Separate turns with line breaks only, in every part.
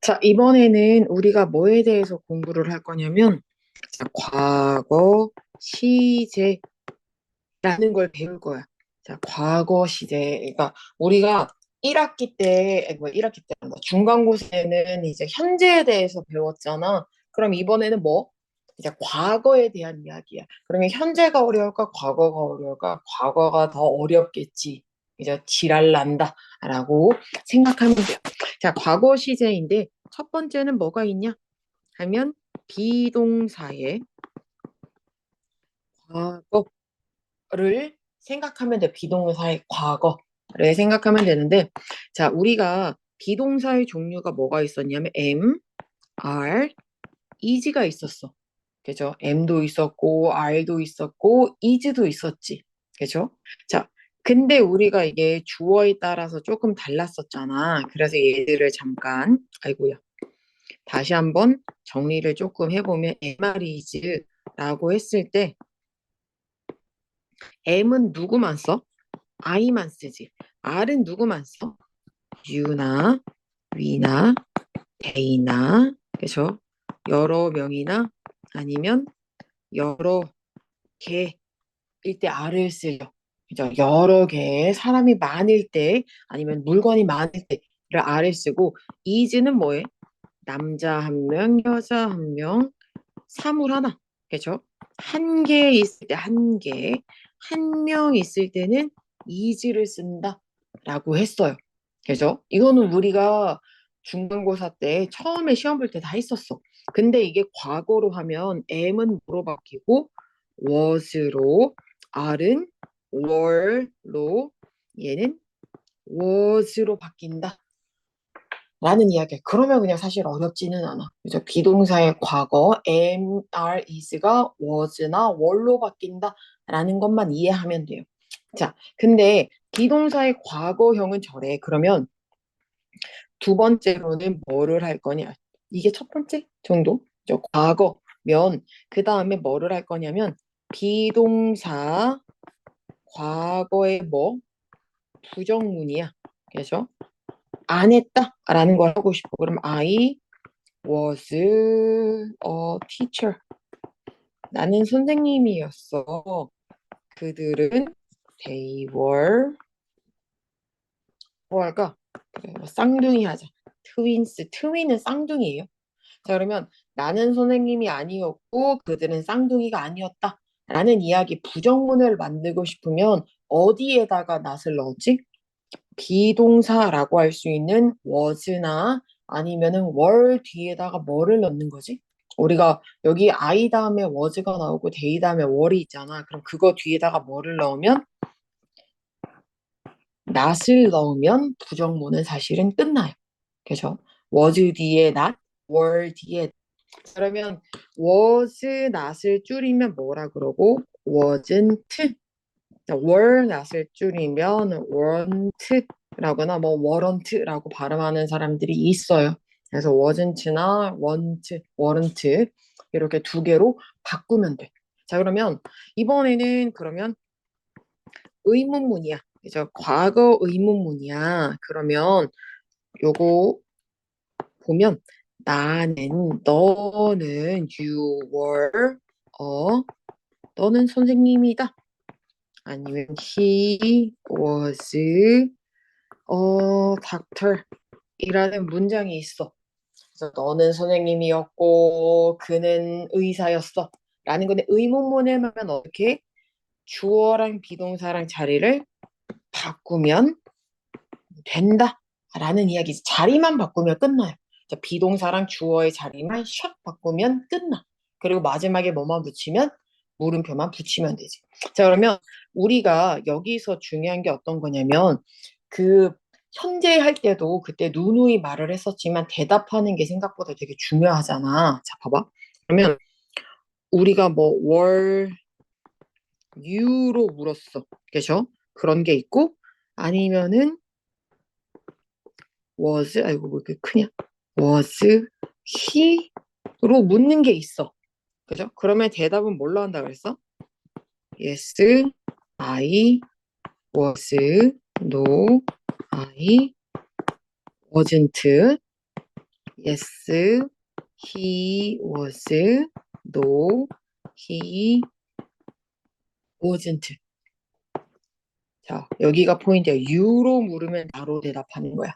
자, 이번에는 우리가 뭐에 대해서 공부를 할 거냐면, 자, 과거 시제라는 걸 배울 거야. 자, 과거 시제. 그러니까 우리가 1학기 때, 아니, 뭐 1학기 때, 뭐 중간고사에는 이제 현재에 대해서 배웠잖아. 그럼 이번에는 뭐? 이제 과거에 대한 이야기야. 그러면 현재가 어려울까? 과거가 어려울까? 과거가 더 어렵겠지. 이제 지랄 난다라고 생각하면 돼요. 자, 과거 시제인데 첫 번째는 뭐가 있냐 하면 비동사의 과거를 생각하면 돼. 비동사의 과거를 생각하면 되는데, 자, 우리가 비동사의 종류가 뭐가 있었냐면 am, are, is가 있었어. 그죠? am도 있었고 are도 있었고 is도 있었지. 그죠? 자, 근데 우리가 이게 주어에 따라서 조금 달랐었잖아. 그래서 얘들을 잠깐, 아이고야. 다시 한번 정리를 조금 해보면 MR이즈라고 했을 때 M은 누구만 써? I만 쓰지. R은 누구만 써? you나 we나 they나 그죠? 여러 명이나 아니면 여러 개일 때 R을 쓰려. 그죠? 여러 개의 사람이 많을 때 아니면 물건이 많을 때를 R을 쓰고 is는 뭐해? 남자 한 명, 여자 한 명, 사물 하나. 그죠? 한 개 있을 때 한 개, 한 명 있을 때는 is를 쓴다라고 했어요. 그죠? 이거는 우리가 중간고사 때 처음에 시험 볼 때 다 했었어. 근데 이게 과거로 하면 am은 뭐로 바뀌고 was로 are은 were로 얘는 was로 바뀐다. 라는 이야기야. 그러면 그냥 사실 어렵지는 않아. 그죠? 비동사의 과거, am, are, is가 was나 were로 바뀐다라는 것만 이해하면 돼요. 자, 근데 비동사의 과거형은 저래. 그러면 두 번째로는 뭐를 할 거냐? 이게 첫 번째 정도? 과거면 그 다음에 뭐를 할 거냐면 비동사 과거의 뭐? 부정문이야. 그죠? 안 했다라는 걸 하고 싶어. 그럼 I was a teacher. 나는 선생님이었어. 그들은 they were 뭐 할까? 그래, 뭐 쌍둥이 하자. 트윈스. 트윈은 쌍둥이에요. 자, 그러면 나는 선생님이 아니었고 그들은 쌍둥이가 아니었다. 라는 이야기 부정문을 만들고 싶으면 어디에다가 not을 넣었지? 비동사라고 할 수 있는 was나 아니면은 were 뒤에다가 뭐를 넣는 거지? 우리가 여기 I 다음에 was가 나오고 they 다음에 were이 있잖아. 그럼 그거 뒤에다가 뭐를 넣으면 not을 넣으면 부정문은 사실은 끝나요. 그죠? was 뒤에 not, were 뒤에 그러면 was not을 줄이면 뭐라 그러고 wasn't were not을 줄이면 weren't라거나 뭐 weren't라고 발음하는 사람들이 있어요. 그래서 wasn't나 weren't 이렇게 두 개로 바꾸면 돼. 자, 그러면 이번에는 그러면 의문문이야. 그죠? 과거 의문문이야. 그러면 요거 보면 나는, 너는, you were, 너는 선생님이다. 아니면 he was doctor 이라는 문장이 있어. 그래서 너는 선생님이었고 그는 의사였어. 라는 건데 의문문에 하면 어떻게 주어랑 비동사랑 자리를 바꾸면 된다. 라는 이야기지. 자리만 바꾸면 끝나요. 자, 비동사랑 주어의 자리만 샥 바꾸면 끝나. 그리고 마지막에 뭐만 붙이면 물음표만 붙이면 되지. 자, 그러면 우리가 여기서 중요한 게 어떤 거냐면 그 현재 할 때도 그때 누누이 말을 했었지만 대답하는 게 생각보다 되게 중요하잖아. 자, 봐봐. 그러면 우리가 뭐 were you로 물었어. 그죠? 그런 게 있고 아니면은 was 아이고 뭐 이렇게 크냐? was he로 묻는 게 있어. 그죠? 그러면 대답은 뭘로 한다 그랬어? Yes, I was. No, I wasn't. yes, he was, no, he wasn't. 자, 여기가 포인트야. you로 물으면 나로 대답하는 거야.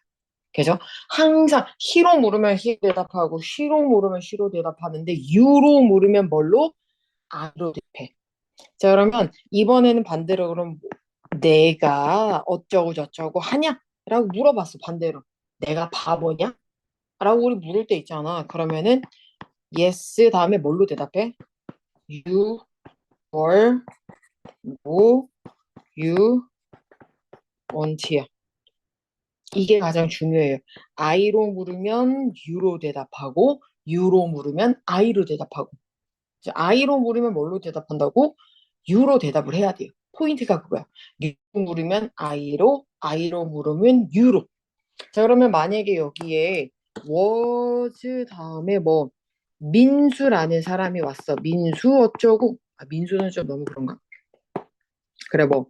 그죠? 항상 he로 물으면 he 대답하고 she로 물으면 she로 대답하는데 you로 물으면 뭘로? I로 대답해. 자, 그러면 이번에는 반대로 그럼 내가 어쩌고 저쩌고 하냐? 라고 물어봤어, 반대로. 내가 바보냐? 라고 우리 물을 때 있잖아. 그러면은 yes 다음에 뭘로 대답해? You were, no, you weren't야. 이게 가장 중요해요. I로 물으면 U로 대답하고 U로 물으면 I로 대답하고. I로 물으면 뭘로 대답한다고? U로 대답을 해야 돼요. 포인트가 그거야. U로 물으면 I로 물으면 U로. 자, 그러면 만약에 여기에 was 다음에 뭐 민수라는 사람이 왔어. 민수 어쩌고? 아, 민수는 좀 너무 그런가? 그래 뭐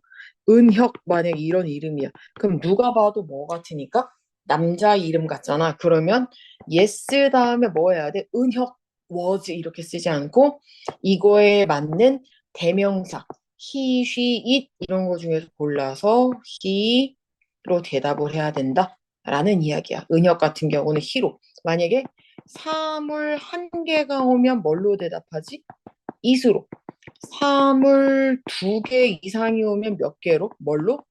은혁 만약 이런 이름이야. 그럼 누가 봐도 뭐 같으니까? 남자 이름 같잖아. 그러면 yes 다음에 뭐 해야 돼? 은혁 was 이렇게 쓰지 않고 이거에 맞는 대명사 he, she, it 이런 거 중에서 골라서 he로 대답을 해야 된다. 라는 이야기야. 은혁 같은 경우는 he로. 만약에 사물 한 개가 오면 뭘로 대답하지? it으로. 사물 두 개 이상이 오면 몇 개로? 뭘로?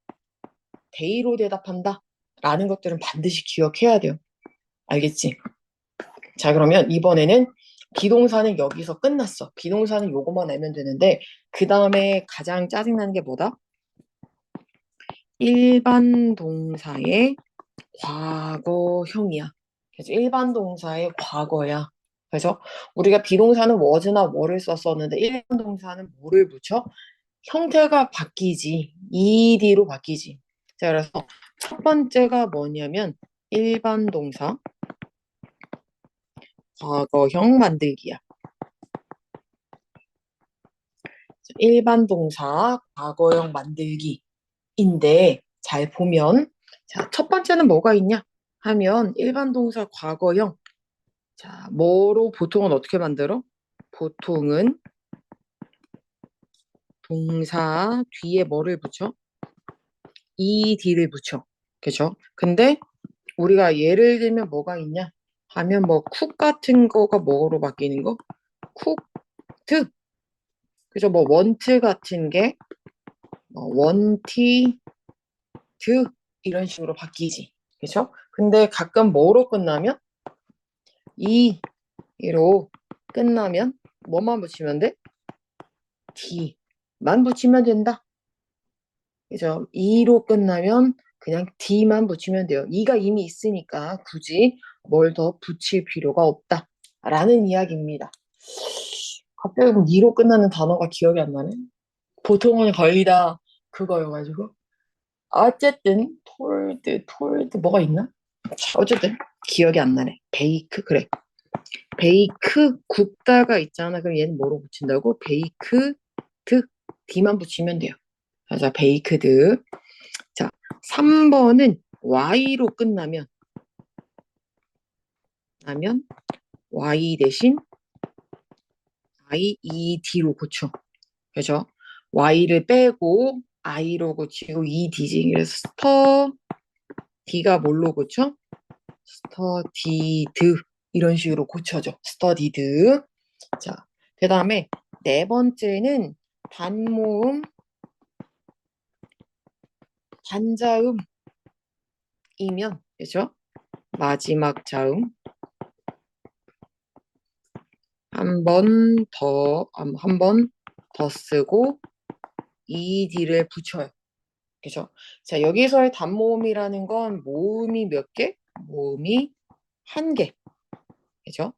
데이로 대답한다. 라는 것들은 반드시 기억해야 돼요. 알겠지? 자, 그러면 이번에는 비동사는 여기서 끝났어. 비동사는 요거만 알면 되는데 그 다음에 가장 짜증나는 게 뭐다? 일반 동사의 과거형이야. 그래서 일반 동사의 과거야. 그래서 우리가 비동사는 was나 were를 썼었는데 일반 동사는 뭐를 붙여? 형태가 바뀌지. ed로 바뀌지. 자, 그래서 첫 번째가 뭐냐면 일반 동사 과거형 만들기야. 일반 동사 과거형 만들기인데 잘 보면 자, 첫 번째는 뭐가 있냐 하면 일반 동사 과거형 자, 뭐로 보통은 어떻게 만들어? 보통은 동사 뒤에 뭐를 붙여? ed를 붙여. 그죠? 근데 우리가 예를 들면 뭐가 있냐 하면 뭐 쿡 같은 거가 뭐로 바뀌는 거? 쿡드. 그죠? 뭐 원트 같은 게 원티드 이런 식으로 바뀌지. 그죠? 근데 가끔 뭐로 끝나면 이로 끝나면 뭐만 붙이면 돼? d만 붙이면 된다. 그죠? e로 끝나면 그냥 d만 붙이면 돼요. e가 이미 있으니까 굳이 뭘 더 붙일 필요가 없다. 라는 이야기입니다. 갑자기 e로 끝나는 단어가 기억이 안 나네. 보통은 거의 다 그거여가지고. 어쨌든 told 뭐가 있나? 어쨌든 기억이 안 나네. 베이크 그래. 베이크 굽다가 있잖아. 그럼 얘는 뭐로 붙인다고? 베이크드 d만 붙이면 돼요. 자, 베이크드. 자, 3번은 y로 끝나면 y 대신 ied로 고쳐. 그죠? y를 빼고 i로 고치고 ed지. 그래서 d가 뭘로 고쳐? studied 이런 식으로 고쳐져. studied. 자, 그 다음에 네 번째는 단모음, 단자음이면 그죠? 마지막 자음 한 번 더 쓰고 ed를 붙여요. 그죠? 자, 여기서의 단모음이라는 건 모음이 몇 개? 모음이 한 개. 그죠?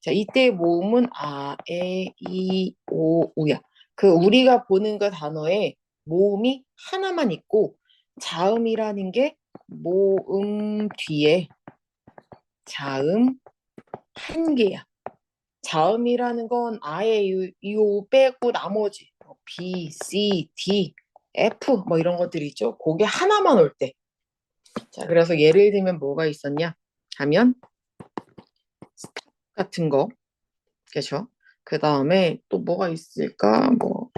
자, 이때 모음은 아, 에, 이, 오, 우야. 그 우리가 보는 그 단어에 모음이 하나만 있고 자음이라는 게 모음 뒤에 자음 한 개야. 자음이라는 건 아예 요 빼고 나머지 B, C, D, F 뭐 이런 것들 있죠. 그게 하나만 올 때. 자, 그래서 예를 들면 뭐가 있었냐 하면 같은 거, 그죠? 그 다음에 또 뭐가 있을까? 뭐,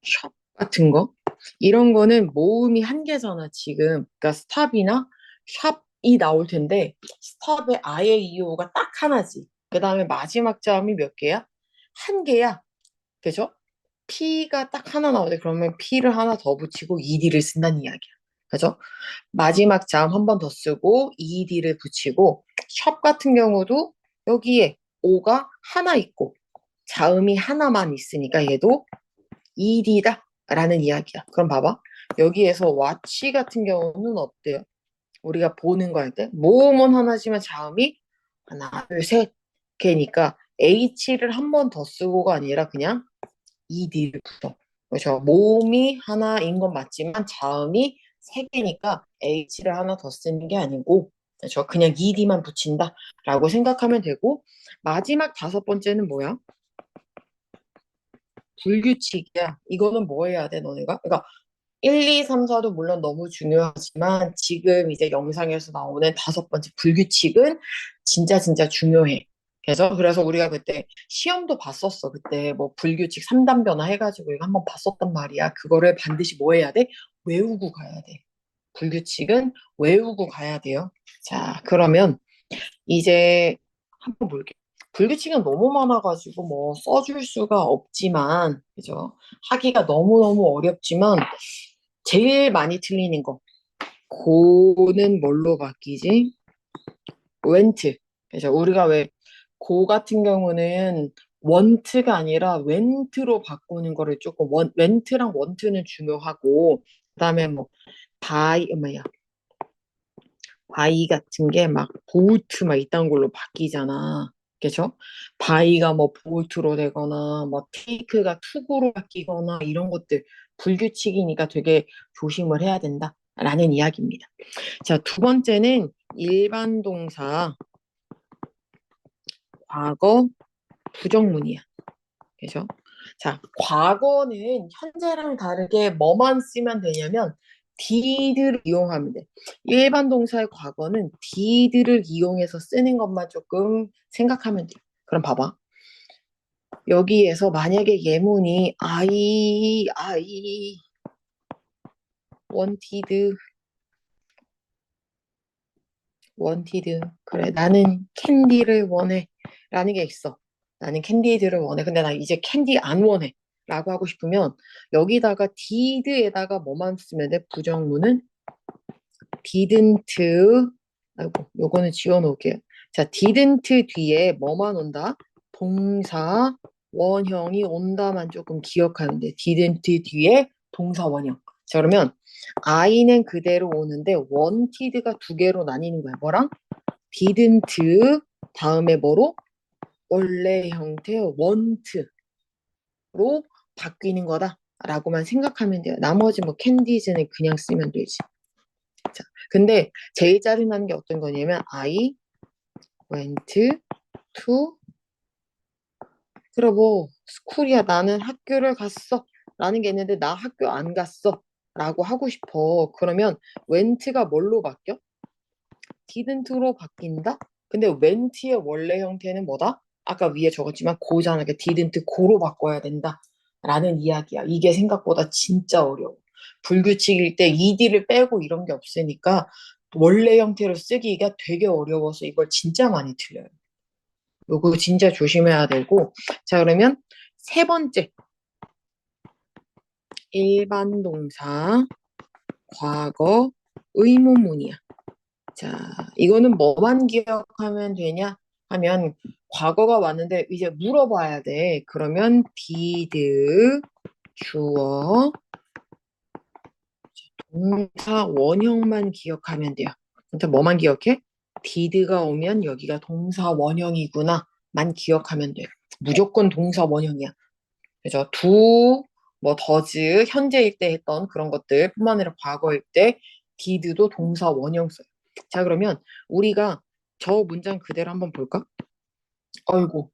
샵 같은 거. 이런 거는 모음이 한 개잖아, 지금. 그러니까 스탑이나 샵이 나올 텐데, 스탑에 아예 이오가 딱 하나지. 그 다음에 마지막 자음이 몇 개야? 한 개야. 그죠? P가 딱 하나 나오대. 그러면 P를 하나 더 붙이고 ED를 쓴다는 이야기야. 그죠? 마지막 자음 한 번 더 쓰고 ED를 붙이고 샵 같은 경우도 여기에 O가 하나 있고 자음이 하나만 있으니까 얘도 ED다 라는 이야기야. 그럼 봐봐. 여기에서 watch 같은 경우는 어때요? 우리가 보는 거 할 때 모음은 하나지만 자음이 하나, 둘, 셋 개니까 H를 한 번 더 쓰고가 아니라 그냥 ED를 붙여. 그렇죠. 모음이 하나인 건 맞지만 자음이 세 개니까 H를 하나 더 쓰는 게 아니고 그렇죠. 그냥 ED만 붙인다라고 생각하면 되고 마지막 다섯 번째는 뭐야? 불규칙이야. 이거는 뭐 해야 돼, 너네가? 그러니까 1, 2, 3, 4도 물론 너무 중요하지만 지금 이제 영상에서 나오는 다섯 번째 불규칙은 진짜 진짜 중요해. 그래서 우리가 그때 시험도 봤었어. 그때 뭐 불규칙 3단 변화 해가지고 이거 한번 봤었단 말이야. 그거를 반드시 뭐 해야 돼? 외우고 가야 돼. 불규칙은 외우고 가야 돼요. 자, 그러면 이제 한번 볼게요. 불규칙은 너무 많아가지고 뭐 써줄 수가 없지만, 그죠? 하기가 너무너무 어렵지만, 제일 많이 틀리는 거. 고는 뭘로 바뀌지? 웬트. 그죠? 우리가 왜 고 같은 경우는 원트가 아니라 웬트로 바꾸는 거를 조금 웬트랑 원트는 중요하고, 그다음에 뭐 뭐야 바이 같은 게 막 보트 막 이딴 걸로 바뀌잖아. 그죠? 바이가 뭐 보트로 되거나 뭐 테이크가 투구로 바뀌거나 이런 것들 불규칙이니까 되게 조심을 해야 된다라는 이야기입니다. 자, 두 번째는 일반 동사 과거 부정문이야. 그죠? 자, 과거는 현재랑 다르게 뭐만 쓰면 되냐면 did를 이용하면 돼. 일반 동사의 과거는 did를 이용해서 쓰는 것만 조금 생각하면 돼. 그럼 봐봐. 여기에서 만약에 예문이 I wanted 그래 나는 캔디를 원해 라는 게 있어. 나는 캔디들을 원해. 근데 나 이제 캔디 안 원해 라고 하고 싶으면 여기다가 did에다가 뭐만 쓰면 돼? 부정문은 didn't. 아이고 요거는 지워놓을게요. 자, didn't 뒤에 뭐만 온다? 동사 원형이 온다만 조금 기억하면 돼. didn't 뒤에 동사 원형. 자, 그러면 I는 그대로 오는데 wanted가 두 개로 나뉘는 거야. 뭐랑? didn't 다음에 뭐로? 원래 형태의 want로 바뀌는 거다라고만 생각하면 돼요. 나머지 뭐 candies는 그냥 쓰면 되지. 자, 근데 제일 짜증나는 게 어떤 거냐면 I went to 그래 뭐 스쿨이야 나는 학교를 갔어 라는 게 있는데 나 학교 안 갔어 라고 하고 싶어. 그러면 went가 뭘로 바뀌어? didn't로 바뀐다? 근데 went의 원래 형태는 뭐다? 아까 위에 적었지만 고잖아. 그러니까 didn't 고로 바꿔야 된다 라는 이야기야. 이게 생각보다 진짜 어려워. 불규칙일 때 ed를 빼고 이런 게 없으니까 원래 형태로 쓰기가 되게 어려워서 이걸 진짜 많이 틀려요. 요거 진짜 조심해야 되고. 자, 그러면 세 번째 일반 동사 과거 의문문이야. 자, 이거는 뭐만 기억하면 되냐 하면 과거가 왔는데 이제 물어봐야 돼. 그러면 did 주어 동사 원형만 기억하면 돼요. 그러니까 뭐만 기억해? did가 오면 여기가 동사 원형이구나만 기억하면 돼요. 무조건 동사 원형이야. 그죠? 뭐 does, 현재일 때 했던 그런 것들 뿐만 아니라 과거일 때 did도 동사 원형 써요. 자, 그러면 우리가 저 문장 그대로 한번 볼까? 어이구,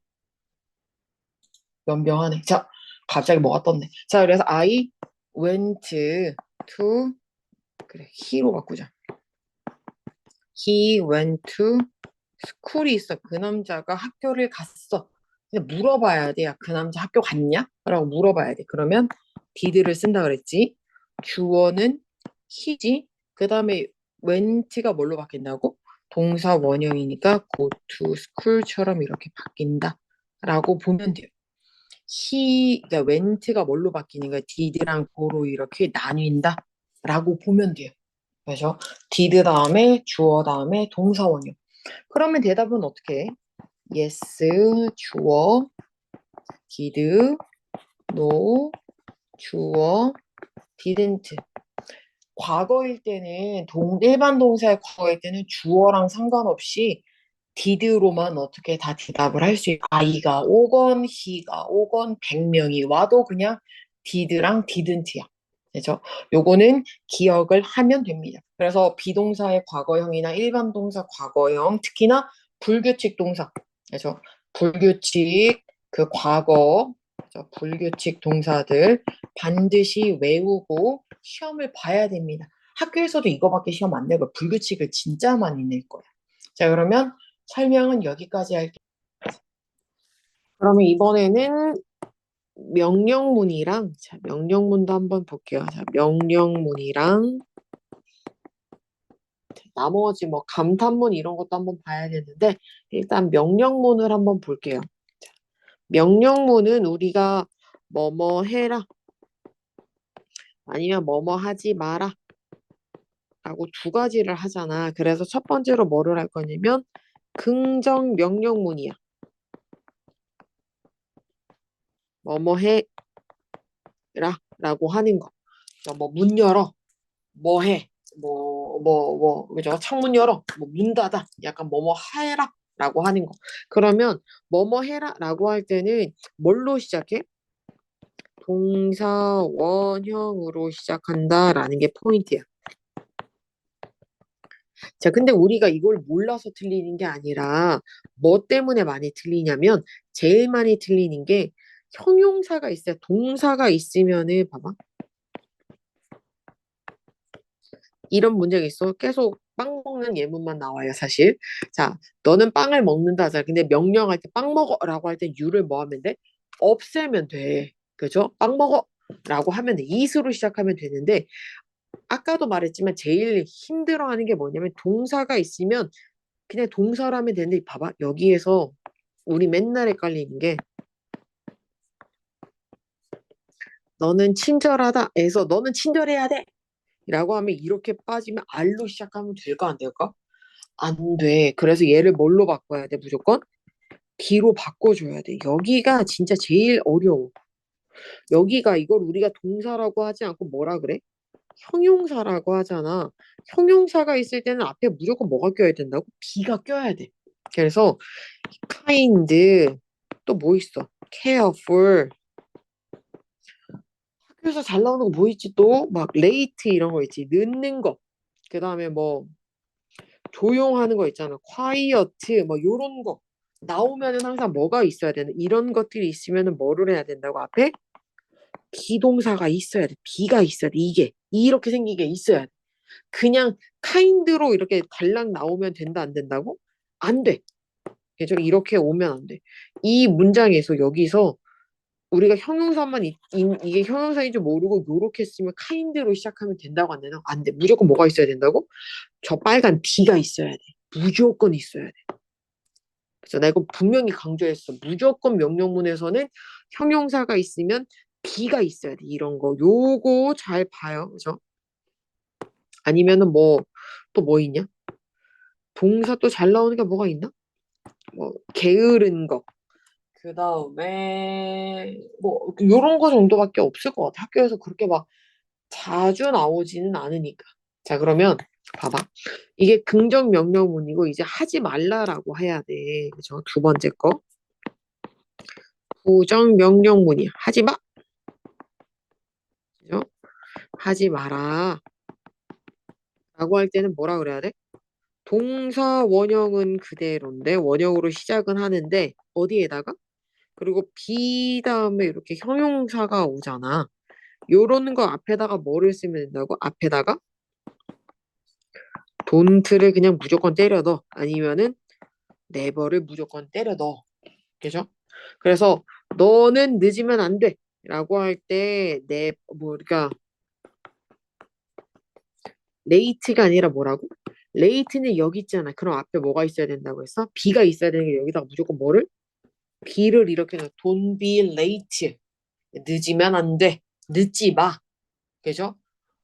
연병하네. 자, 갑자기 뭐가 떴네. 자, 그래서 I went to, 그래, he로 바꾸자. He went to 스쿨이 있어. 그 남자가 학교를 갔어. 근데 물어봐야 돼. 야, 그 남자 학교 갔냐? 라고 물어봐야 돼. 그러면 did를 쓴다 그랬지. 주어는 he지. 그 다음에 went가 뭘로 바뀐다고? 동사 원형이니까 go to school처럼 이렇게 바뀐다. 라고 보면 돼요. 그러니까 went가 뭘로 바뀌니까 did랑 go로 이렇게 나뉜다. 라고 보면 돼요. 그래서 did 다음에 주어 다음에 동사 원형. 그러면 대답은 어떻게 해? yes, 주어, did, no, 주어, didn't. 과거일 때는 일반 동사의 과거일 때는 주어랑 상관없이 did로만 어떻게 다 대답을 할 수 있고 I가 오건 he가 오건 100명이 와도 그냥 did랑 didn't야. 그죠? 요거는 기억을 하면 됩니다. 그래서 비동사의 과거형이나 일반 동사 과거형, 특히나 불규칙 동사, 그죠? 불규칙 그 과거, 그죠? 불규칙 동사들 반드시 외우고 시험을 봐야 됩니다. 학교에서도 이거밖에 시험 안 내고 불규칙을 진짜 많이 낼 거야. 자, 그러면 설명은 여기까지 할게요. 그러면 이번에는 명령문이랑, 자, 명령문도 한번 볼게요. 자, 명령문이랑, 나머지 뭐 감탄문 이런 것도 한번 봐야 되는데, 일단 명령문을 한번 볼게요. 자, 명령문은 우리가 뭐뭐 해라, 아니면 뭐뭐 하지 마라, 라고 두 가지를 하잖아. 그래서 첫 번째로 뭐를 할 거냐면, 긍정 명령문이야. 뭐뭐 해라, 라고 하는 거. 뭐 문 열어. 뭐 해? 그죠? 창문 열어. 뭐 문 닫아. 약간 뭐뭐 해라. 라고 하는 거. 그러면 뭐뭐 해라. 라고 할 때는 뭘로 시작해? 동사 원형으로 시작한다라는 게 포인트야. 자, 근데 우리가 이걸 몰라서 틀리는 게 아니라 뭐 때문에 많이 틀리냐면 제일 많이 틀리는 게 형용사가 있어요. 동사가 있으면은 봐봐. 이런 문제가 있어. 계속 빵 먹는 예문만 나와요, 사실. 자, 너는 빵을 먹는다 하잖아. 근데 명령할 때 빵 먹어라고 할 때 유를 뭐 하면 돼? 없애면 돼. 그죠? 빵 먹어라고 하면 돼. 이수로 시작하면 되는데 아까도 말했지만 제일 힘들어하는 게 뭐냐면 동사가 있으면 그냥 동사로 하면 되는데 봐봐. 여기에서 우리 맨날 헷갈리는 게 너는 친절하다에서 너는 친절해야 돼. 라고 하면 이렇게 빠지면 알로 시작하면 될까 안 될까? 안 돼. 그래서 얘를 뭘로 바꿔야 돼, 무조건? B로 바꿔줘야 돼. 여기가 진짜 제일 어려워. 여기가 이걸 우리가 동사라고 하지 않고 뭐라 그래? 형용사라고 하잖아. 형용사가 있을 때는 앞에 무조건 뭐가 껴야 된다고? B가 껴야 돼. 그래서 kind, 또 뭐 있어? careful. 학교에서 잘 나오는 거 뭐 있지 또? 막 late 이런 거 있지. 늦는 거. 그 다음에 뭐 조용하는 거 있잖아. quiet 뭐 요런 거 나오면은 항상 뭐가 있어야 되는 이런 것들이 있으면은 뭐를 해야 된다고 앞에 비동사가 있어야 돼. 비가 있어야 돼. 이게 이렇게 생긴 게 있어야 돼. 그냥 kind로 이렇게 달랑 나오면 된다 안 된다고? 안 돼. 그죠? 이렇게 오면 안 돼. 이 문장에서 여기서 우리가 형용사만 이게 형용사인 줄 모르고 요렇게 쓰면 kind로 시작하면 된다고 안 되나? 안 돼. 무조건 뭐가 있어야 된다고? 저 빨간 B가 있어야 돼. 무조건 있어야 돼. 그래서 내가 이거 분명히 강조했어. 무조건 명령문에서는 형용사가 있으면 B가 있어야 돼. 이런 거. 요거 잘 봐요. 그죠? 아니면은 뭐, 또 뭐 있냐? 동사 또 잘 나오는 게 뭐가 있나? 뭐, 게으른 거. 그 다음에, 뭐, 요런 거 정도밖에 없을 것 같아. 학교에서 그렇게 막 자주 나오지는 않으니까. 자, 그러면 봐봐. 이게 긍정 명령문이고 이제 하지 말라라고 해야 돼. 그죠? 두 번째 거. 부정 명령문이야. 하지 마. 그죠? 하지 마라. 라고 할 때는 뭐라 그래야 돼? 동사 원형은 그대로인데 원형으로 시작은 하는데 어디에다가? 그리고 be 다음에 이렇게 형용사가 오잖아. 요런 거 앞에다가 뭐를 쓰면 된다고? 앞에다가 don't를 그냥 무조건 때려 넣어. 아니면은 never를 무조건 때려 넣어. 그죠? 그래서 너는 늦으면 안 돼. 라고 할 때, 그러니까, late가 아니라 뭐라고? late는 여기 있잖아. 그럼 앞에 뭐가 있어야 된다고 했어? be가 있어야 되는 게 여기다가 무조건 뭐를? be를 이렇게 넣어. Don't be late. 늦으면 안 돼. 늦지 마. 그죠?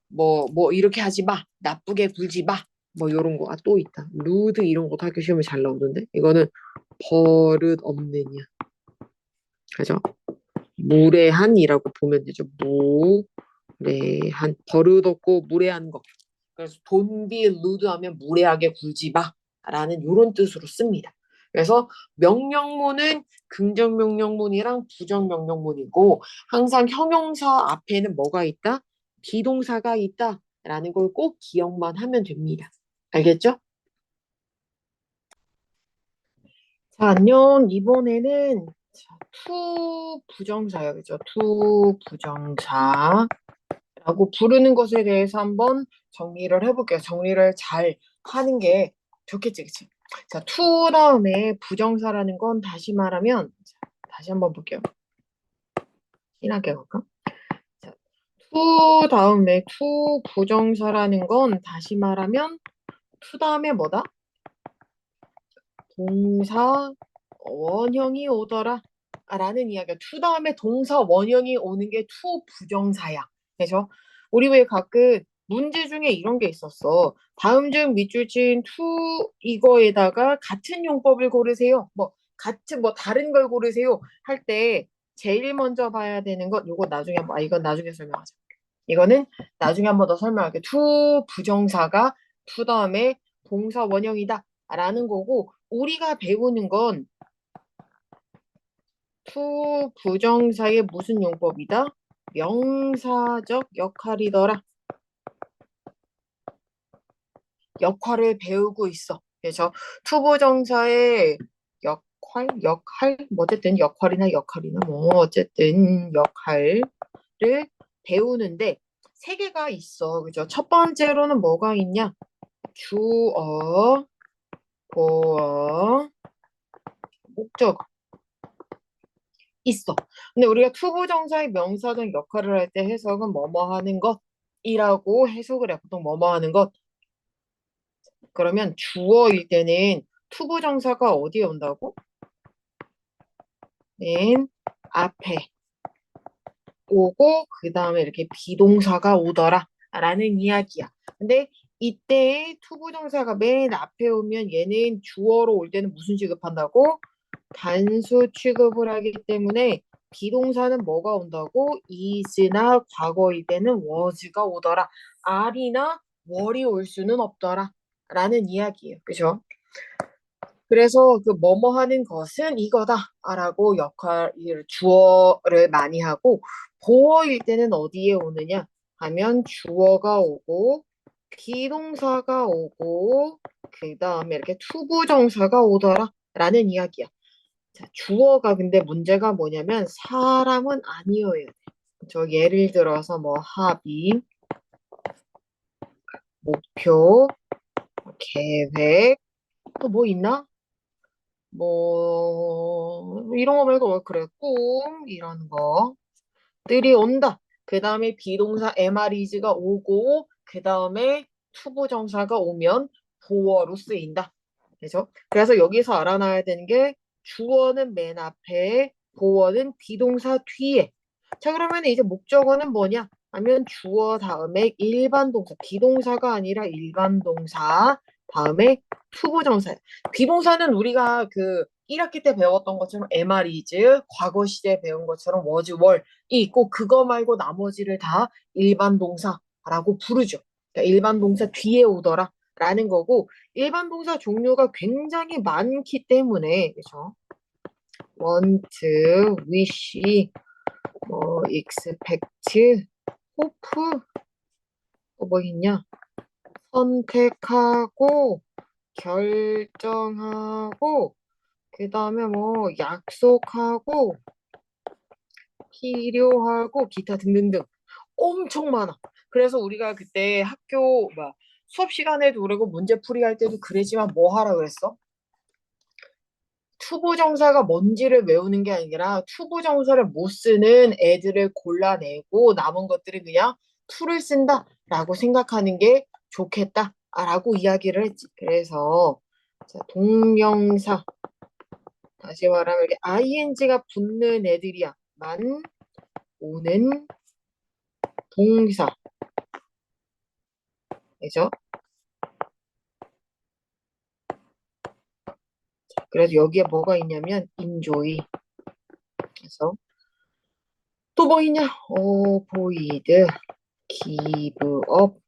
뭐, 이렇게 하지 마. 나쁘게 굴지 마. 뭐, 요런 거. 아, 또 있다. rude 이런 것도 학교 시험에 잘 나오던데? 이거는 버릇 없느냐. 그죠? 무례한이라고 보면 되죠. 무례한. 버릇없고 무례한 거. 그래서 don't be rude 하면 무례하게 굴지 마. 라는 요런 뜻으로 씁니다. 그래서 명령문은 긍정 명령문이랑 부정 명령문이고 항상 형용사 앞에는 뭐가 있다? 비동사가 있다. 라는 걸 꼭 기억만 하면 됩니다. 알겠죠? 자, 안녕. 이번에는 자, to 부정사요. 그죠? to 부정사라고 부르는 것에 대해서 한번 정리를 해볼게요. 정리를 잘 하는 게 좋겠지, 그치? 자, to 다음에 부정사라는 건 다시 말하면, 자, 다시 한번 볼게요. 진하게 볼까? 자, to 다음에 to 부정사라는 건 다시 말하면 to 다음에 뭐다? 동사 원형이 오더라 라는 이야기야. to 다음에 동사 원형이 오는 게 to 부정사야. 그래서 우리 왜 가끔 문제 중에 이런 게 있었어. 다음 중 밑줄 친 to 이거에다가 같은 용법을 고르세요. 뭐 같은 뭐 다른 걸 고르세요 할 때 제일 먼저 봐야 되는 것 요거 나중에 이건 나중에 설명하자. 이거는 나중에 한 번 더 설명할게. to 부정사가 to 다음에 동사 원형이다 라는 거고 우리가 배우는 건 to 부정사의 무슨 용법이다? 명사적 역할이더라. 역할을 배우고 있어. 그래서 to 부정사의 역할, 뭐 어쨌든 역할이나 뭐 어쨌든 역할을 배우는데 세 개가 있어. 그죠? 첫 번째로는 뭐가 있냐? 주어, 보어, 목적 있어. 근데 우리가 투부정사의 명사적 역할을 할 때 해석은 뭐뭐 하는 것이라고 해석을 해. 보통 뭐뭐 하는 것. 그러면 주어일 때는 투부정사가 어디에 온다고? 맨 앞에 오고 그 다음에 이렇게 비동사가 오더라 라는 이야기야. 근데 이때 투부정사가 맨 앞에 오면 얘는 주어로 올 때는 무슨 취급한다고? 단수 취급을 하기 때문에 비동사는 뭐가 온다고? is나 과거일 때는 was가 오더라. are나 were이 올 수는 없더라. 라는 이야기예요. 그죠? 그래서 그 뭐뭐 하는 것은 이거다. 라고 주어를 많이 하고 보어일 때는 어디에 오느냐 하면 주어가 오고 비동사가 오고 그 다음에 이렇게 투부정사가 오더라. 라는 이야기야. 자, 주어가 근데 문제가 뭐냐면 사람은 아니어야 돼. 저 예를 들어서 뭐 합의, 목표, 계획, 또 뭐 있나? 뭐 이런 거 말고 뭐 그래 꿈 이런 것들이 온다. 그 다음에 비동사 MRES가 오고 그 다음에 투부정사가 오면 보어로 쓰인다. 그죠? 그래서 여기서 알아놔야 되는 게 주어는 맨 앞에, 보어는 비동사 뒤에. 자, 그러면 이제 목적어는 뭐냐? 하면 주어 다음에 일반 동사, 비동사가 아니라 일반 동사 다음에 투부정사야. 비동사는 우리가 그 1학기 때 배웠던 것처럼 MR이즈, 과거 시제 배운 것처럼 was, were이 있고 그거 말고 나머지를 다 일반 동사라고 부르죠. 그러니까 일반 동사 뒤에 오더라 라는 거고 일반 동사 종류가 굉장히 많기 때문에 그죠? want, wish, 뭐 expect, hope 또 뭐 있냐? 선택하고 결정하고 그 다음에 뭐 약속하고 필요하고 기타 등등등 엄청 많아. 그래서 우리가 그때 수업 시간에도 그러고 문제풀이 할 때도 그랬지만 뭐 하라 그랬어? 투부정사가 뭔지를 외우는 게 아니라 투부정사를 못 쓰는 애들을 골라내고 남은 것들은 그냥 투를 쓴다라고 생각하는 게 좋겠다라고 이야기를 했지. 그래서 자, 동명사 다시 말하면 이렇게 ing가 붙는 애들이야. 만 오는 동사. 그죠? 그래서 여기에 뭐가 있냐면 enjoy. 그래서 또 뭐 있냐? avoid, give up.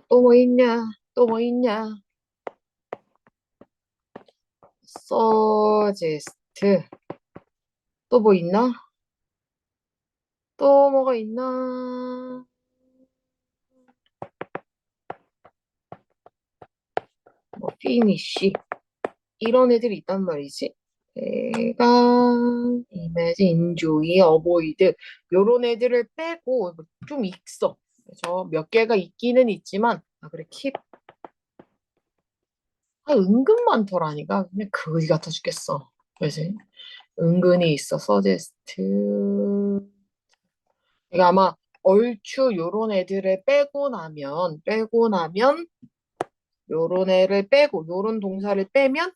또 뭐 있냐? 또 뭐 있냐? suggest. 또 뭐 있나? 또 뭐가 있나? 뭐 finish. 이런 애들이 있단 말이지. 내가 imagine, enjoy, avoid 요런 애들을 빼고 좀 있어. 그래서 몇 개가 있기는 있지만 그래 keep. 은근 많더라니까. 그냥 그지 같아 죽겠어. 그지? 은근히 있어. suggest. 그러니까 아마 얼추 요런 애들을 빼고 나면 요런 애를 빼고 요런 동사를 빼면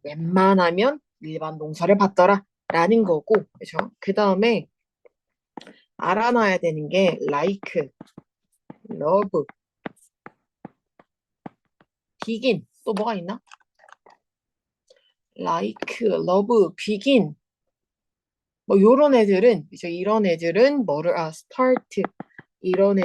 웬만하면 일반 동사를 받더라 라는 거고. 그죠? 그 다음에 알아놔야 되는 게 like, love, begin. 또 뭐가 있나? like, love, begin. 뭐 요런 애들은 이제 이런 애들은 뭐를 start. 이런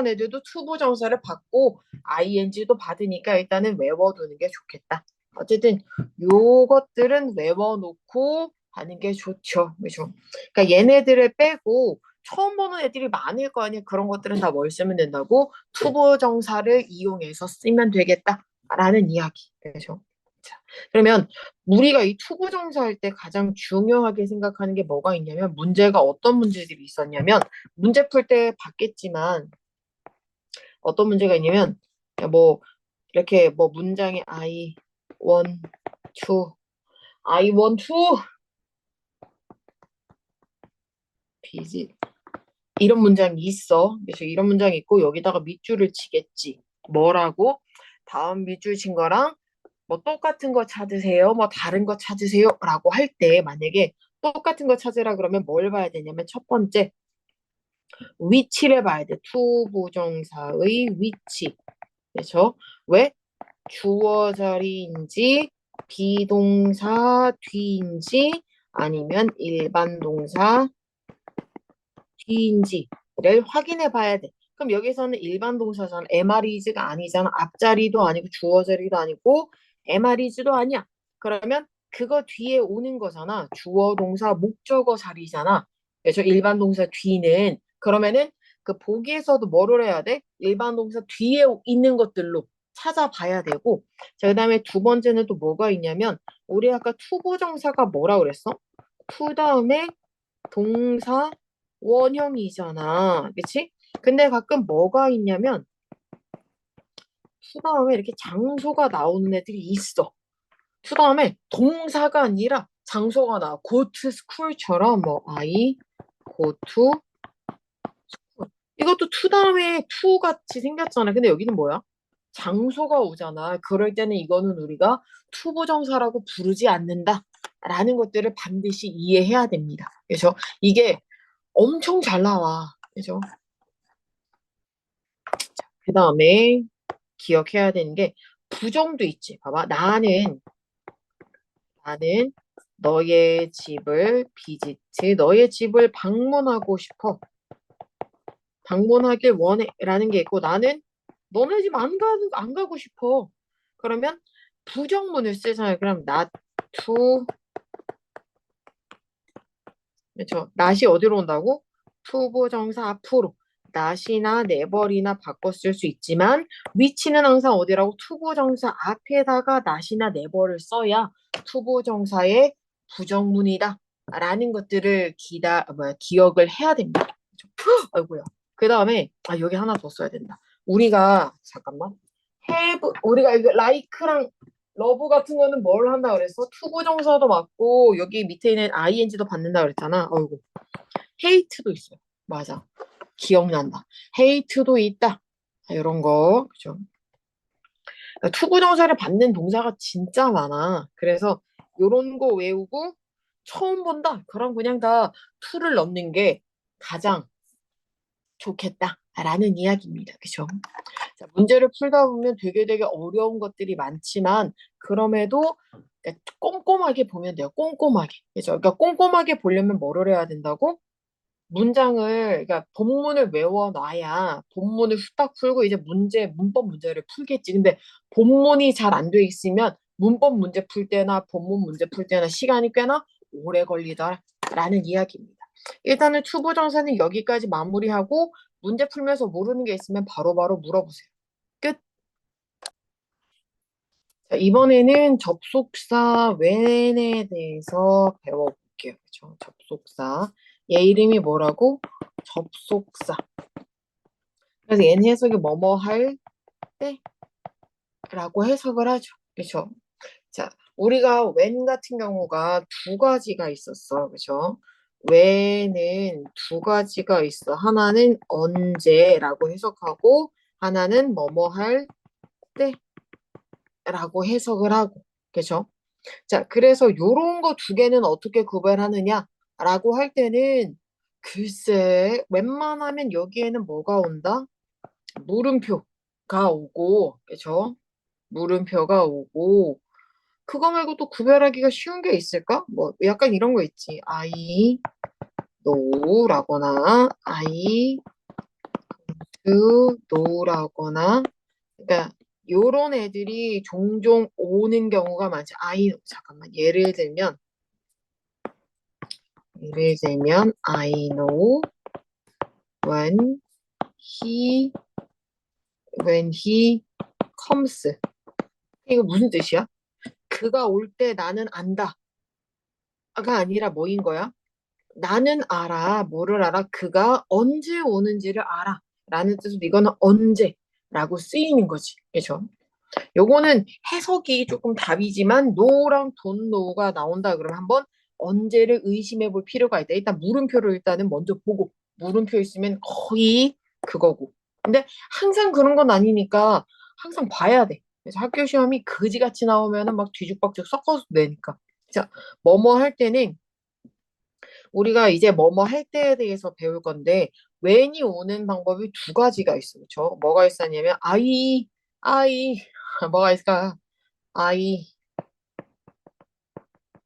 애들도 투부정사를 받고 ing도 받으니까 일단은 외워두는 게 좋겠다. 어쨌든 요것들은 외워놓고 하는 게 좋죠. 그죠? 그러니까 얘네들을 빼고 처음 보는 애들이 많을 거 아니야. 그런 것들은 다 뭘 쓰면 된다고? 투부정사를 이용해서 쓰면 되겠다라는 이야기. 그죠? 자, 그러면 우리가 이 투부정사 할 때 가장 중요하게 생각하는 게 뭐가 있냐면 문제가 어떤 문제들이 있었냐면 문제 풀 때 봤겠지만 어떤 문제가 있냐면 뭐 이렇게 뭐 문장에 I want to I want to 비지 이런 문장이 있어. 그래서 이런 문장이 있고 여기다가 밑줄을 치겠지. 뭐라고? 다음 밑줄 친 거랑 뭐 똑같은 거 찾으세요. 뭐 다른 거 찾으세요. 라고 할 때 만약에 똑같은 거 찾으라 그러면 뭘 봐야 되냐면 첫 번째 위치를 봐야 돼. 투부정사의 위치. 그래서 왜? 주어 자리인지 비동사 뒤인지 아니면 일반 동사 뒤인지를 확인해 봐야 돼. 그럼 여기서는 일반 동사잖아. MR이즈가 아니잖아. 앞자리도 아니고 주어 자리도 아니고 MR이즈도 아니야. 그러면 그거 뒤에 오는 거잖아. 주어 동사 목적어 자리잖아. 그래서 일반 동사 뒤는 그러면은 그 보기에서도 뭐를 해야 돼? 일반 동사 뒤에 있는 것들로 찾아봐야 되고 자 그다음에 두 번째는 또 뭐가 있냐면 우리 아까 투부정사가 뭐라 그랬어? 투 다음에 동사 원형이잖아. 그치? 근데 가끔 뭐가 있냐면 투 다음에 이렇게 장소가 나오는 애들이 있어. 투 다음에 동사가 아니라 장소가 나와. go to school처럼 뭐 I go to school. 이것도 투 다음에 to 같이 생겼잖아. 근데 여기는 뭐야? 장소가 오잖아. 그럴 때는 이거는 우리가 투부정사라고 부르지 않는다. 라는 것들을 반드시 이해해야 됩니다. 그래서 이게 엄청 잘 나와. 그죠? 그 다음에 기억해야 되는 게 부정도 있지. 봐봐. 나는 너의 집을 비지트, 너의 집을 방문하고 싶어. 방문하길 원해. 라는 게 있고 나는 너네 집 안 가고 싶어. 그러면 부정문을 쓰잖아요. 그럼 not to, 그렇죠. not이 어디로 온다고? 투부정사 앞으로. not이나 never이나 바꿔 쓸 수 있지만 위치는 항상 어디라고? 투부정사 앞에다가 not이나 never를 써야 투부정사의 부정문이다. 라는 것들을 기억을 해야 됩니다. 그렇죠? 아이고야. 그 다음에 여기 하나 더 써야 된다. 우리가 잠깐만. have 우리가 이거 like랑 러브 같은 거는 뭘 한다 그랬어? 투부정사도 맞고 여기 밑에 있는 ing도 받는다 그랬잖아. 어이구. hate도 있어요. 맞아. 기억난다. hate도 있다. 이런 거. 그죠? 투부정사를 받는 동사가 진짜 많아. 그래서 요런 거 외우고 처음 본다. 그럼 그냥 다 to를 넣는 게 가장 좋겠다라는 이야기입니다. 그죠? 자, 문제를 풀다 보면 되게 어려운 것들이 많지만 그럼에도 꼼꼼하게 보면 돼요. 꼼꼼하게. 그죠? 그러니까 꼼꼼하게 보려면 뭐를 해야 된다고? 그러니까 본문을 외워놔야 본문을 후딱 풀고 이제 문법 문제를 풀겠지. 근데 본문이 잘 안 돼 있으면 문법 문제 풀 때나 본문 문제 풀 때나 시간이 꽤나 오래 걸리더라라는 이야기입니다. 일단은 투부정사는 여기까지 마무리하고 문제 풀면서 모르는 게 있으면 바로바로 물어보세요. 끝. 자, 이번에는 접속사 when에 대해서 배워볼게요. 그쵸? 접속사. 얘 이름이 뭐라고? 접속사. 그래서 얘는 해석이 뭐뭐 할 때라고 해석을 하죠. 그쵸? 자, 우리가 when 같은 경우가 두 가지가 있었어. 그쵸? when은 두 가지가 있어. 하나는 언제라고 해석하고 하나는 뭐뭐 할 때라고 해석을 하고. 그쵸? 자, 그래서 요런 거 두 개는 어떻게 구별하느냐라고 할 때는 글쎄, 웬만하면 여기에는 뭐가 온다? 물음표가 오고, 그죠? 물음표가 오고, 그거 말고 또 구별하기가 쉬운 게 있을까? 뭐, 약간 이런 거 있지. I know라거나, I do know라거나, 그러니까 요런 애들이 종종 오는 경우가 많지. 잠깐만, 예를 들면 I know when he when he comes. 이거 무슨 뜻이야? 그가 올 때 나는 안다가 아니라 뭐인 거야? 나는 알아. 뭐를 알아? 그가 언제 오는지를 알아. 라는 뜻으로 이거는 언제라고 쓰이는 거지. 그죠? 요거는 해석이 조금 답이지만 no랑 don't know가 나온다 그러면 한번 언제를 의심해 볼 필요가 있다. 일단 물음표를 일단은 먼저 보고 물음표 있으면 거의 그거고. 근데 항상 그런 건 아니니까 항상 봐야 돼. 그래서 학교 시험이 그지같이 나오면은 막 뒤죽박죽 섞어서 내니까. 자, 뭐뭐 할 때는 우리가 이제 뭐뭐 할 때에 대해서 배울 건데 when이 오는 방법이 두 가지가 있어. 그렇죠? 뭐가 있었냐면 I 뭐가 있을까? I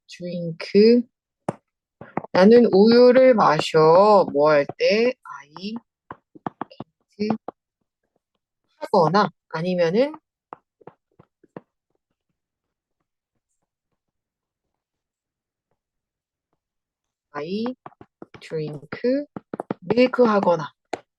drink 나는 우유를 마셔. 뭐 할 때? I drink 하거나 아니면은 I drink milk 하거나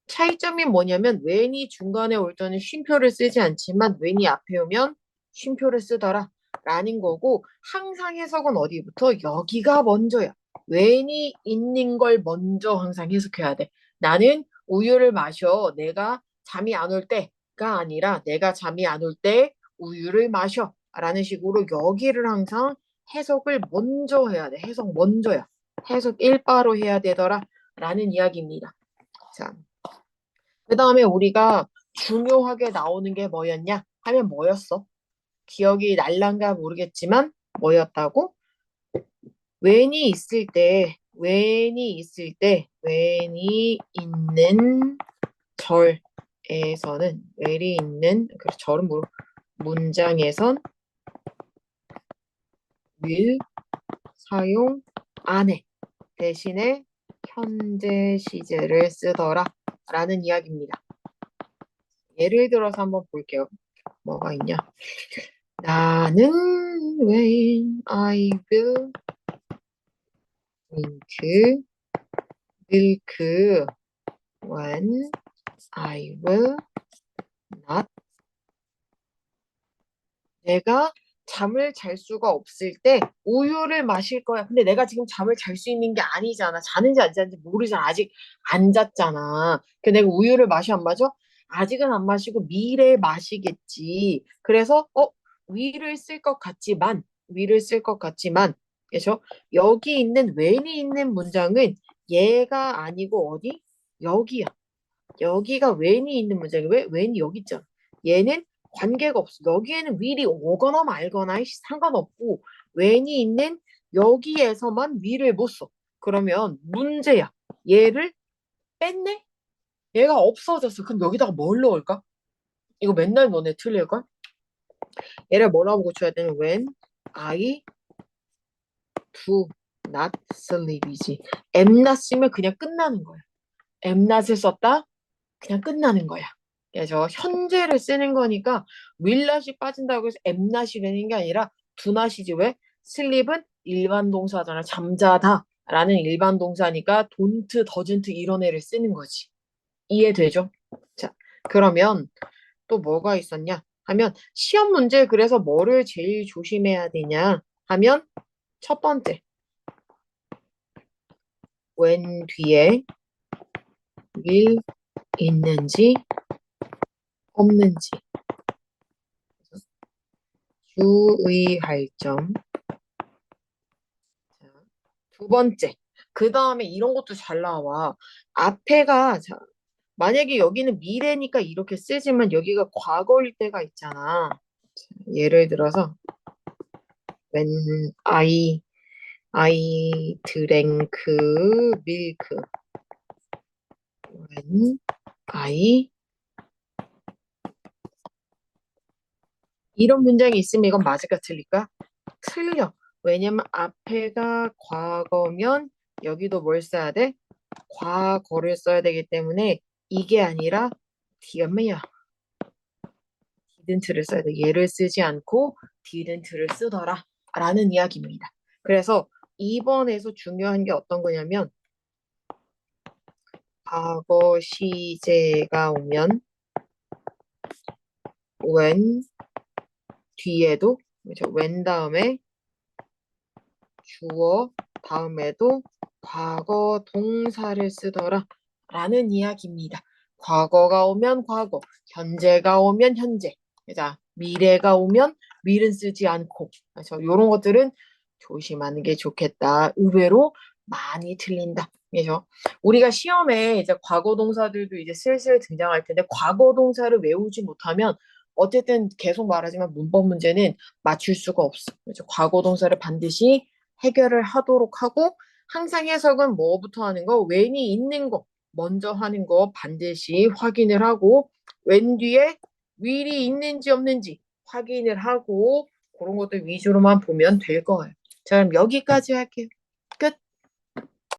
차이점이 뭐냐면 when이 중간에 올 때는 쉼표를 쓰지 않지만 when이 앞에 오면 쉼표를 쓰더라 라는 거고 항상 해석은 어디부터? 여기가 먼저야. when이 있는 걸 먼저 항상 해석해야 돼. 나는 우유를 마셔. 내가 잠이 안 올 때가 아니라 내가 잠이 안 올 때 우유를 마셔 라는 식으로 여기를 항상 해석을 먼저 해야 돼. 해석 먼저야. 해석 일바로 해야 되더라 라는 이야기입니다. 자, 그 다음에 우리가 중요하게 나오는 게 뭐였냐 하면 뭐였어? 기억이 날란가 모르겠지만 뭐였다고? when이 있는 절에서는 when이 있는 절은 문장에선 will 사용 안 해. 대신에 현재 시제를 쓰더라 라는 이야기입니다. 예를 들어서 한번 볼게요. 뭐가 있냐? 나는 when I will drink milk when I will not 내가 잠을 잘 수가 없을 때 우유를 마실 거야. 근데 내가 지금 잠을 잘 수 있는 게 아니잖아. 자는지 안 자는지 모르잖아. 아직 안 잤잖아. 그 내가 우유를 마셔 안 마셔? 아직은 안 마시고 미래에 마시겠지. 그래서 위를 쓸 것 같지만, 그래서 여기 있는 when이 있는 문장은 얘가 아니고 어디? 여기야. 여기가 when이 있는 문장이 왜? when이 여기 있잖아. 얘는 관계가 없어. 여기에는 will이 오거나 말거나 상관없고 when이 있는 여기에서만 will을 못 써. 그러면 문제야. 얘를 뺐네? 얘가 없어졌어. 그럼 여기다가 뭘 넣을까? 이거 맨날 너네 틀릴걸? 얘를 뭐라고 고쳐야 되는 when I do not sleep이지. am not 쓰면 그냥 끝나는 거야. am not을 썼다? 그냥 끝나는 거야. 그래서 현재를 쓰는 거니까 will not이 빠진다고 해서 am not이 되는 게 아니라 do not이지. 왜? sleep은 일반 동사잖아. 잠자다 라는 일반 동사니까 don't, doesn't 이런 애를 쓰는 거지. 이해되죠? 자, 그러면 또 뭐가 있었냐 하면 시험 문제 그래서 뭐를 제일 조심해야 되냐 하면 첫 번째 when 뒤에 will 있는지 없는지 주의할 점. 자, 두 번째 그 다음에 이런 것도 잘 나와. 앞에가 자, 만약에 여기는 미래니까 이렇게 쓰지만 여기가 과거일 때가 있잖아. 자, 예를 들어서 when I drank milk. when I 이런 문장이 있으면 이건 맞을까 틀릴까? 틀려. 왜냐면 앞에가 과거면 여기도 뭘 써야 돼? 과거를 써야 되기 때문에 이게 아니라 디어메야 didn't를 써야 돼. 얘를 쓰지 않고 didn't를 쓰더라 라는 이야기입니다. 그래서 2번에서 중요한 게 어떤 거냐면 과거 시제가 오면 when 뒤에도 그렇죠? when 다음에 주어 다음에도 과거 동사를 쓰더라 라는 이야기입니다. 과거가 오면 과거, 현재가 오면 현재, 자 미래가 오면 will은 쓰지 않고 그래서 이런 것들은 조심하는 게 좋겠다. 의외로 많이 틀린다. 그래서 우리가 시험에 이제 과거 동사들도 이제 슬슬 등장할 텐데 과거 동사를 외우지 못하면 어쨌든 계속 말하지만 문법 문제는 맞출 수가 없어. 그래서 과거 동사를 반드시 해결을 하도록 하고 항상 해석은 뭐부터 하는 거? when이 있는 거 먼저 하는 거 반드시 확인을 하고 when 뒤에 will이 있는지 없는지 확인을 하고 그런 것들 위주로만 보면 될 거예요. 자, 그럼 여기까지 할게요.